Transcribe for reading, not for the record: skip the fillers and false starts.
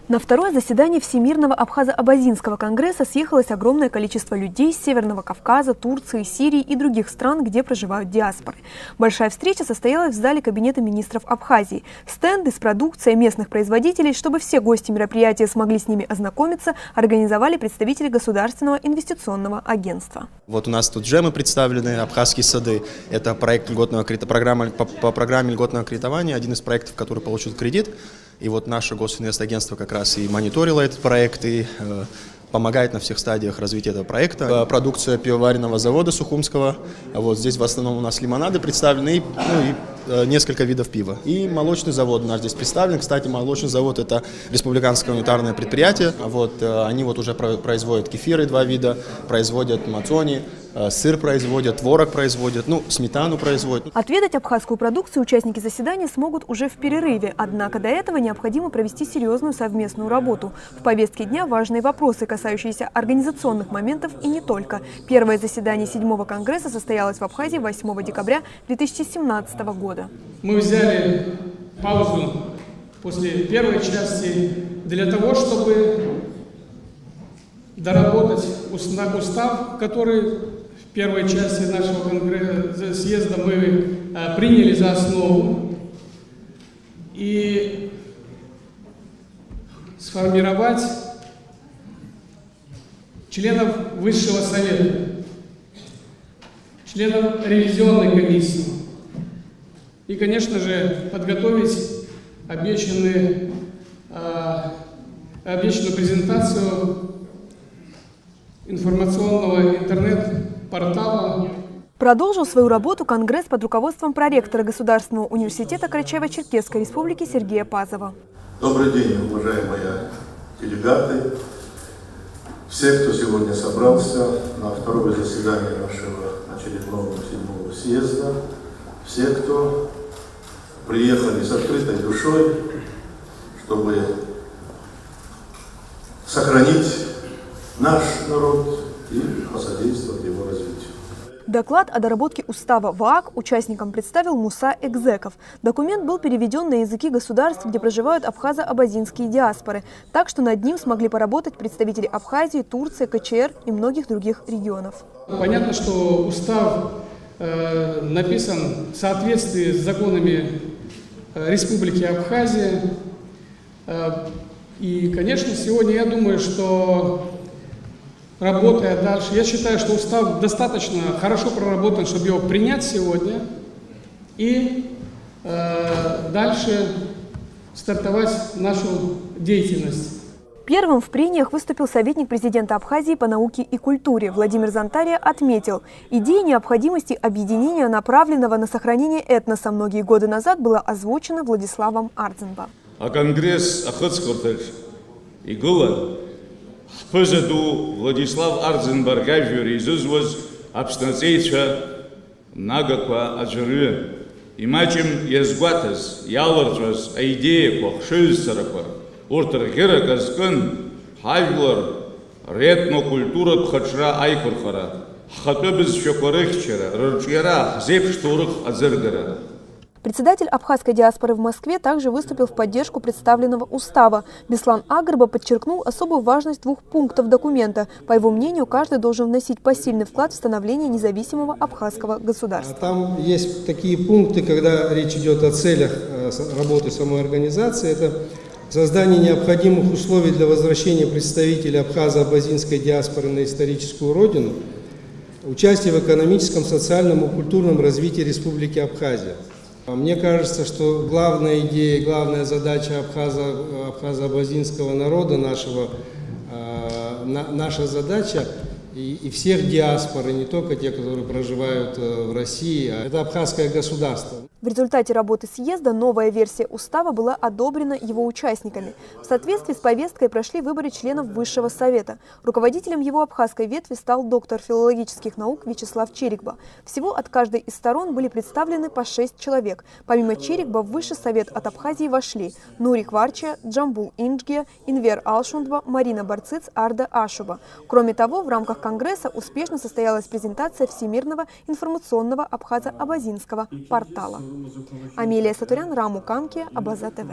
На второе заседание Всемирного Абхазо-Абазинского конгресса съехалось огромное количество людей с Северного Кавказа, Турции, Сирии и других стран, где проживают диаспоры. Большая встреча состоялась в зале Кабинета министров Абхазии. Стенды с продукцией местных производителей, чтобы все гости мероприятия смогли с ними ознакомиться, организовали представители Государственного инвестиционного агентства. Вот у нас тут джемы представлены, абхазские сады. Это проект по программе льготного кредитования, один из проектов, который получил кредит. И вот наше госинвестагентство как раз и мониторило этот проект и помогает на всех стадиях развития этого проекта. Продукция пивоваренного завода Сухумского. Вот здесь в основном у нас лимонады представлены и несколько видов пива. И молочный завод у нас здесь представлен. Кстати, молочный завод — это республиканское унитарное предприятие. Вот, они вот уже производят кефиры 2 вида, производят мацони, сыр производят, творог производят, сметану производят. Отведать абхазскую продукцию участники заседания смогут уже в перерыве. Однако до этого необходимо провести серьезную совместную работу. В повестке дня важные вопросы, касающиеся организационных моментов и не только. Первое заседание 7-го конгресса состоялось в Абхазии 8 декабря 2017 года. Мы взяли паузу после первой части для того, чтобы доработать устав, который в первой части нашего съезда мы приняли за основу, и сформировать членов Высшего совета, членов ревизионной комиссии и, конечно же, подготовить обещанную презентацию информационного интернет-портала. Продолжил свою работу Конгресс под руководством проректора Государственного университета Карачаево-Черкесской республики Сергея Пазова. Добрый день, уважаемые делегаты, все, кто сегодня собрался на второе заседание нашего очередного 7-го съезда, все, кто приехали с открытой душой, чтобы сохранить наш народ и посодействовать его развитию. Доклад о доработке устава ВААК участникам представил Муса Экзеков. Документ был переведен на языки государств, где проживают абхазо-абазинские диаспоры, так что над ним смогли поработать представители Абхазии, Турции, КЧР и многих других регионов. Понятно, что устав написан в соответствии с законами Республики Абхазия. И, конечно, сегодня я думаю, что работая дальше, я считаю, что устав достаточно хорошо проработан, чтобы его принять сегодня и дальше стартовать нашу деятельность. Первым в прениях выступил советник президента Абхазии по науке и культуре. Владимир Зантария отметил, идея необходимости объединения, направленного на сохранение этноса, многие годы назад была озвучена Владиславом Ардзенбо. А конгресс Ахыцкуртыш и Гула Хпызаду Владислав Ардзенбаргажури изузвоз абстнацейча нагаква аджарю. Имачим езгватаз, яларджваз, идея хшильсараква. Уртар геракаскын хайглар ретно культура тхачра айкурхара. Хатыбыз шокорыхчера, рычера, зепштурых азыргара. Председатель абхазской диаспоры в Москве также выступил в поддержку представленного устава. Беслан Агрба подчеркнул особую важность 2 пунктов документа. По его мнению, каждый должен вносить посильный вклад в становление независимого абхазского государства. Там есть такие пункты, когда речь идет о целях работы самой организации. Это создание необходимых условий для возвращения представителей абхазо-абазинской диаспоры на историческую родину, участие в экономическом, социальном и культурном развитии Республики Абхазия. Мне кажется, что главная идея, главная задача абхазо-абазинского народа нашего, наша задача и всех диаспор, и не только те, которые проживают в России, это абхазское государство. В результате работы съезда новая версия устава была одобрена его участниками. В соответствии с повесткой прошли выборы членов Высшего совета. Руководителем его абхазской ветви стал доктор филологических наук Вячеслав Черикба. Всего от каждой из сторон были представлены по 6 человек. Помимо Черикба в Высший совет от Абхазии вошли Нурик Варча, Джамбул Инджгия, Инвер Алшундба, Марина Барциц, Арда Ашуба. Кроме того, в рамках конгресса успешно состоялась презентация Всемирного информационного абхазо-абазинского портала. Амелия Сатурян, Раму Камки, Абаза ТВ.